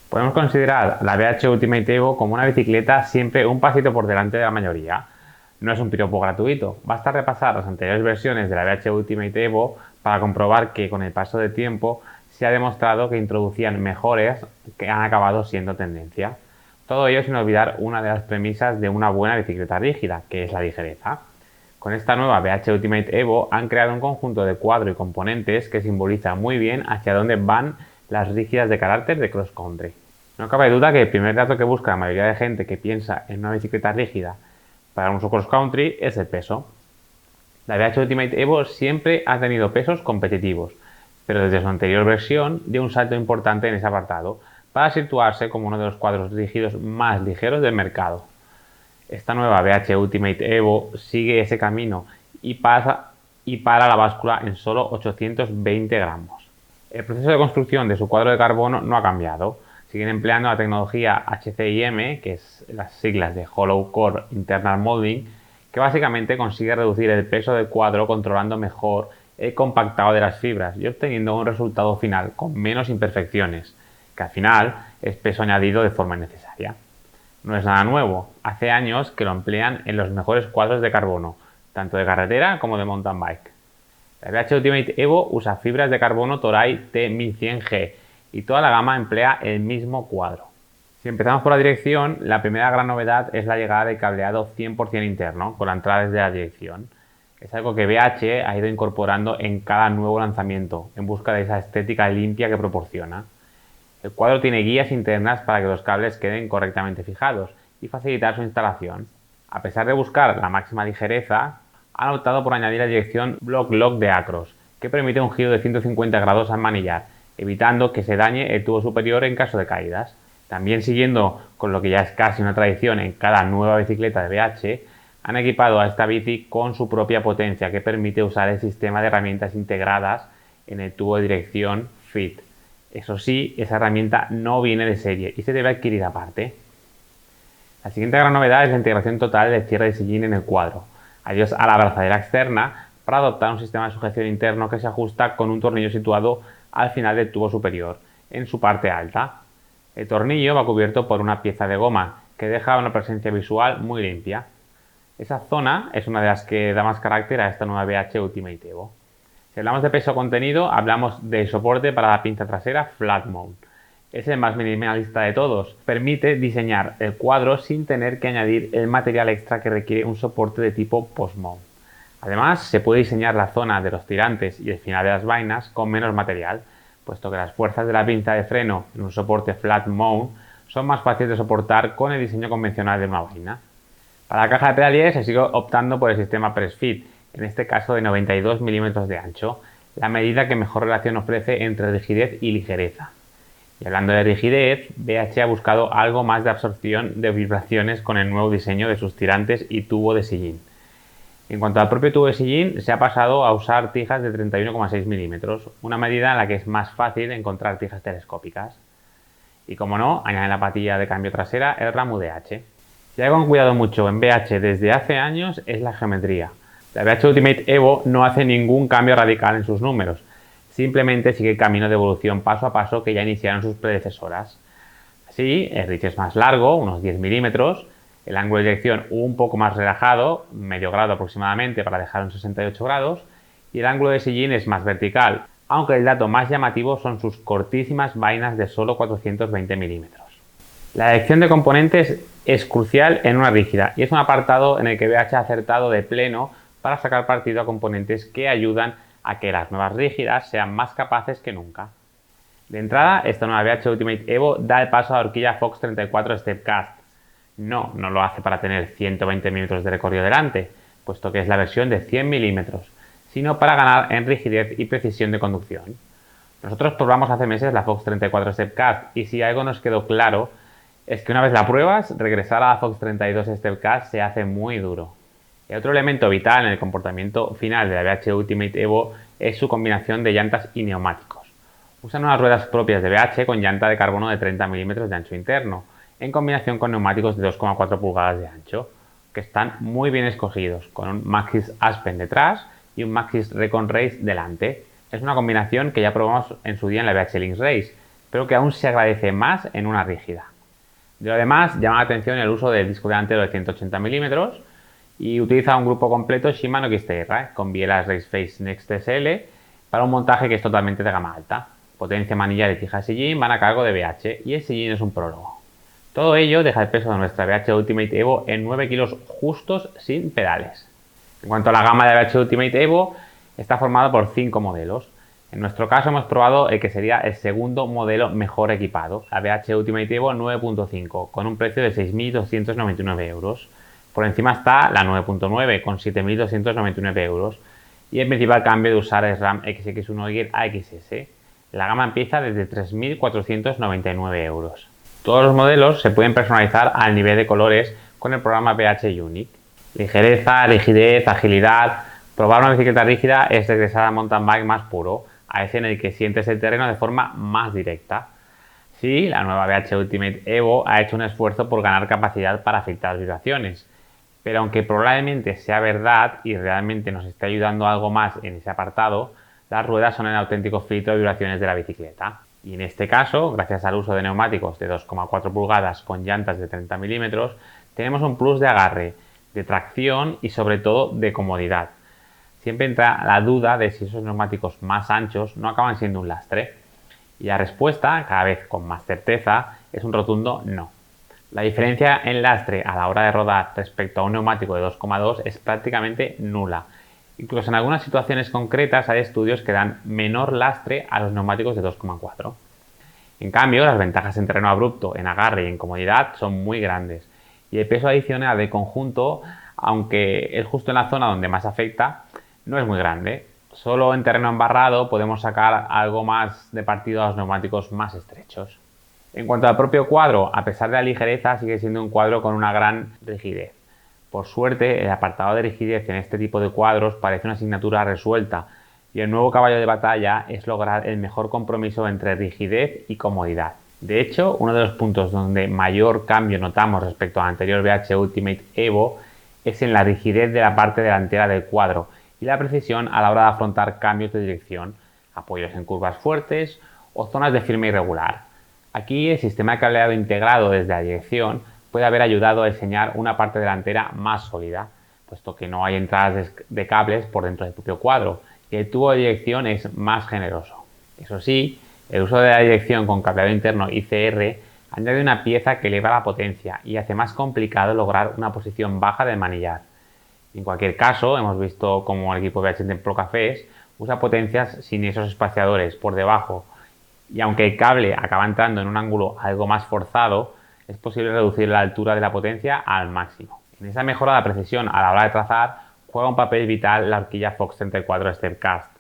Podemos considerar la BH Ultimate Evo como una bicicleta siempre un pasito por delante de la mayoría. No es un piropo gratuito, basta repasar las anteriores versiones de la BH Ultimate Evo para comprobar que con el paso del tiempo se ha demostrado que introducían mejores que han acabado siendo tendencia. Todo ello sin olvidar una de las premisas de una buena bicicleta rígida, que es la ligereza. Con esta nueva BH Ultimate Evo han creado un conjunto de cuadro y componentes que simboliza muy bien hacia dónde van las rígidas de carácter de cross country. No cabe duda que el primer dato que busca la mayoría de gente que piensa en una bicicleta rígida para un uso cross country es el peso. La BH Ultimate Evo siempre ha tenido pesos competitivos, pero desde su anterior versión dio un salto importante en ese apartado para situarse como uno de los cuadros rígidos más ligeros del mercado. Esta nueva BH Ultimate Evo sigue ese camino y para la báscula en solo 820 gramos. El proceso de construcción de su cuadro de carbono no ha cambiado. Siguen empleando la tecnología HCIM, que es las siglas de Hollow Core Internal Molding, que básicamente consigue reducir el peso del cuadro controlando mejor el compactado de las fibras y obteniendo un resultado final con menos imperfecciones, que al final es peso añadido de forma innecesaria. No es nada nuevo, hace años que lo emplean en los mejores cuadros de carbono, tanto de carretera como de mountain bike. La BH Ultimate Evo usa fibras de carbono Toray T1100G y toda la gama emplea el mismo cuadro. Si empezamos por la dirección, la primera gran novedad es la llegada del cableado 100% interno con la entrada desde la dirección. Es algo que BH ha ido incorporando en cada nuevo lanzamiento en busca de esa estética limpia que proporciona. El cuadro tiene guías internas para que los cables queden correctamente fijados y facilitar su instalación. A pesar de buscar la máxima ligereza, han optado por añadir la dirección Block Lock de Acros, que permite un giro de 150 grados al manillar, evitando que se dañe el tubo superior en caso de caídas. También siguiendo con lo que ya es casi una tradición en cada nueva bicicleta de BH, han equipado a esta bici con su propia potencia que permite usar el sistema de herramientas integradas en el tubo de dirección FIT. Eso sí, esa herramienta no viene de serie y se debe adquirir aparte. La siguiente gran novedad es la integración total del cierre de sillín en el cuadro. Adiós a la abrazadera externa para adoptar un sistema de sujeción interno que se ajusta con un tornillo situado al final del tubo superior, en su parte alta. El tornillo va cubierto por una pieza de goma que deja una presencia visual muy limpia. Esa zona es una de las que da más carácter a esta nueva BH Ultimate Evo. Si hablamos de peso contenido, hablamos del soporte para la pinza trasera Flat Mount. Es el más minimalista de todos. Permite diseñar el cuadro sin tener que añadir el material extra que requiere un soporte de tipo post mount. Además, se puede diseñar la zona de los tirantes y el final de las vainas con menos material, puesto que las fuerzas de la pinza de freno en un soporte Flat Mount son más fáciles de soportar con el diseño convencional de una vaina. Para la caja de pedalier se sigue optando por el sistema Press Fit, en este caso de 92 milímetros de ancho, la medida que mejor relación ofrece entre rigidez y ligereza. Y hablando de rigidez, BH ha buscado algo más de absorción de vibraciones con el nuevo diseño de sus tirantes y tubo de sillín. En cuanto al propio tubo de sillín, se ha pasado a usar tijas de 31,6 milímetros, una medida en la que es más fácil encontrar tijas telescópicas. Y como no, añade la patilla de cambio trasera el ramo UDH. Si algo han cuidado mucho en BH desde hace años es la geometría. La BH Ultimate Evo no hace ningún cambio radical en sus números, simplemente sigue el camino de evolución paso a paso que ya iniciaron sus predecesoras. Así, el reach es más largo, unos 10 milímetros, el ángulo de dirección un poco más relajado, medio grado aproximadamente para dejar en 68 grados, y el ángulo de sillín es más vertical, aunque el dato más llamativo son sus cortísimas vainas de solo 420 milímetros. La elección de componentes es crucial en una rígida y es un apartado en el que BH ha acertado de pleno para sacar partido a componentes que ayudan a que las nuevas rígidas sean más capaces que nunca. De entrada, esta nueva BH Ultimate Evo da el paso a la horquilla Fox 34 Stepcast. No lo hace para tener 120 milímetros de recorrido delante, puesto que es la versión de 100 milímetros, sino para ganar en rigidez y precisión de conducción. Nosotros probamos hace meses la Fox 34 Stepcast y si algo nos quedó claro es que una vez la pruebas, regresar a la Fox 32 Stepcast se hace muy duro. El otro elemento vital en el comportamiento final de la BH Ultimate Evo es su combinación de llantas y neumáticos. Usan unas ruedas propias de BH con llanta de carbono de 30 milímetros de ancho interno, en combinación con neumáticos de 2,4 pulgadas de ancho, que están muy bien escogidos, con un Maxxis Aspen detrás y un Maxxis Recon Race delante. Es una combinación que ya probamos en su día en la BH Lynx Race, pero que aún se agradece más en una rígida. De lo demás, llama la atención el uso del disco delantero de 180 mm y utiliza un grupo completo Shimano XTR con bielas Raceface Next SL para un montaje que es totalmente de gama alta. Potencia, manillar y tija sillín van a cargo de BH y el sillín es un prólogo. Todo ello deja el peso de nuestra BH Ultimate Evo en 9 kilos justos sin pedales. En cuanto a la gama de BH Ultimate Evo, está formada por 5 modelos. En nuestro caso hemos probado el que sería el segundo modelo mejor equipado, la BH Ultimate Evo 9.5, con un precio de 6.299 euros. Por encima está la 9.9 con 7.299 euros y el principal cambio de usar es RAM XX1 Gear AXS. La gama empieza desde 3.499 euros. Todos los modelos se pueden personalizar al nivel de colores con el programa BH Unique. Ligereza, rigidez, agilidad. Probar una bicicleta rígida es regresar al mountain bike más puro, a ese en el que sientes el terreno de forma más directa. Sí, la nueva BH Ultimate Evo ha hecho un esfuerzo por ganar capacidad para filtrar vibraciones, pero aunque probablemente sea verdad y realmente nos esté ayudando algo más en ese apartado, las ruedas son el auténtico filtro de vibraciones de la bicicleta. Y en este caso, gracias al uso de neumáticos de 2,4 pulgadas con llantas de 30 mm, tenemos un plus de agarre, de tracción y sobre todo de comodidad. Siempre entra la duda de si esos neumáticos más anchos no acaban siendo un lastre. Y la respuesta, cada vez con más certeza, es un rotundo no. La diferencia en lastre a la hora de rodar respecto a un neumático de 2,2 es prácticamente nula. Incluso en algunas situaciones concretas hay estudios que dan menor lastre a los neumáticos de 2,4. En cambio, las ventajas en terreno abrupto, en agarre y en comodidad son muy grandes. Y el peso adicional del conjunto, aunque es justo en la zona donde más afecta, no es muy grande. Solo en terreno embarrado podemos sacar algo más de partido a los neumáticos más estrechos. En cuanto al propio cuadro, a pesar de la ligereza, sigue siendo un cuadro con una gran rigidez. Por suerte, el apartado de rigidez en este tipo de cuadros parece una asignatura resuelta y el nuevo caballo de batalla es lograr el mejor compromiso entre rigidez y comodidad. De hecho, uno de los puntos donde mayor cambio notamos respecto al anterior BH Ultimate Evo es en la rigidez de la parte delantera del cuadro y la precisión a la hora de afrontar cambios de dirección, apoyos en curvas fuertes o zonas de firme irregular. Aquí el sistema de cableado integrado desde la dirección puede haber ayudado a diseñar una parte delantera más sólida, puesto que no hay entradas de cables por dentro del propio cuadro y el tubo de dirección es más generoso. Eso sí, el uso de la dirección con cableado interno ICR añade una pieza que eleva la potencia y hace más complicado lograr una posición baja del manillar. En cualquier caso, hemos visto cómo el equipo BH Pro Cafés usa potencias sin esos espaciadores por debajo y aunque el cable acaba entrando en un ángulo algo más forzado, es posible reducir la altura de la potencia al máximo. En esa mejora de la precisión a la hora de trazar juega un papel vital la horquilla Fox 34 Stepcast.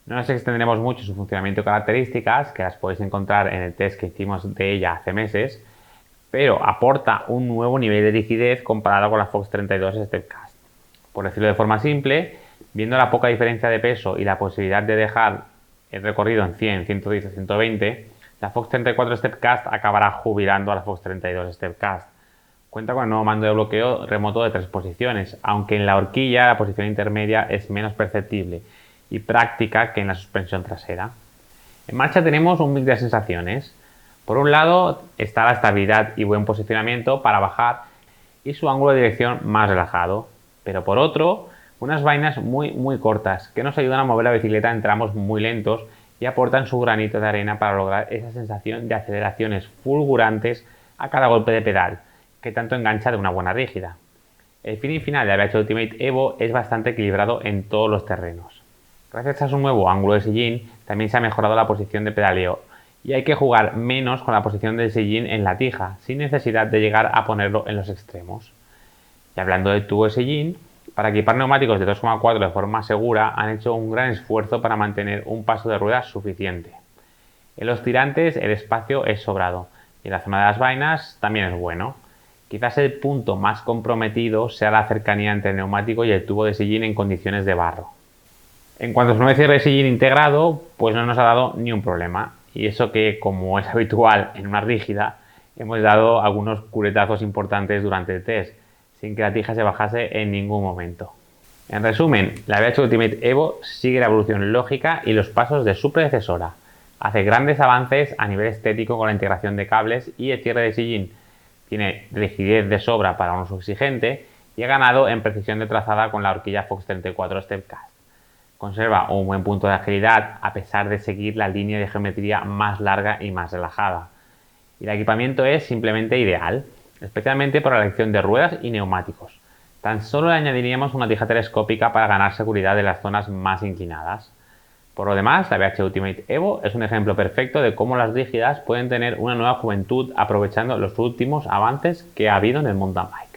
No nos extenderemos mucho en su funcionamiento y características, que las podéis encontrar en el test que hicimos de ella hace meses, pero aporta un nuevo nivel de rigidez comparado con la Fox 32 Stepcast. Por decirlo de forma simple, viendo la poca diferencia de peso y la posibilidad de dejar el recorrido en 100, 110 o 120, la Fox 34 Stepcast acabará jubilando a la Fox 32 Stepcast. Cuenta con el nuevo mando de bloqueo remoto de 3 posiciones, aunque en la horquilla la posición intermedia es menos perceptible y práctica que en la suspensión trasera. En marcha tenemos un mix de sensaciones. Por un lado está la estabilidad y buen posicionamiento para bajar y su ángulo de dirección más relajado, pero por otro, unas vainas muy cortas que nos ayudan a mover la bicicleta en tramos muy lentos y aportan su granito de arena para lograr esa sensación de aceleraciones fulgurantes a cada golpe de pedal, que tanto engancha de una buena rígida. El feeling final de la BH Ultimate Evo es bastante equilibrado en todos los terrenos. Gracias a su nuevo ángulo de sillín, también se ha mejorado la posición de pedaleo y hay que jugar menos con la posición del sillín en la tija, sin necesidad de llegar a ponerlo en los extremos. Y hablando del tubo de sillín, para equipar neumáticos de 2,4 de forma segura han hecho un gran esfuerzo para mantener un paso de ruedas suficiente. En los tirantes el espacio es sobrado y en la zona de las vainas también es bueno. Quizás el punto más comprometido sea la cercanía entre el neumático y el tubo de sillín en condiciones de barro. En cuanto a su nuevo cierre de sillín integrado, pues no nos ha dado ni un problema. Y eso que, como es habitual en una rígida, hemos dado algunos culetazos importantes durante el test, sin que la tija se bajase en ningún momento. En resumen, la BH Ultimate Evo sigue la evolución lógica y los pasos de su predecesora. hace grandes avances a nivel estético con la integración de cables y el cierre de sillín tiene rigidez de sobra para un uso exigente y ha ganado en precisión de trazada con la horquilla Fox 34 Stepcast. Conserva un buen punto de agilidad a pesar de seguir la línea de geometría más larga y más relajada. Y el equipamiento es simplemente ideal, especialmente por la elección de ruedas y neumáticos. Tan solo le añadiríamos una tija telescópica para ganar seguridad en las zonas más inclinadas. Por lo demás, la BH Ultimate Evo es un ejemplo perfecto de cómo las rígidas pueden tener una nueva juventud aprovechando los últimos avances que ha habido en el mountain bike.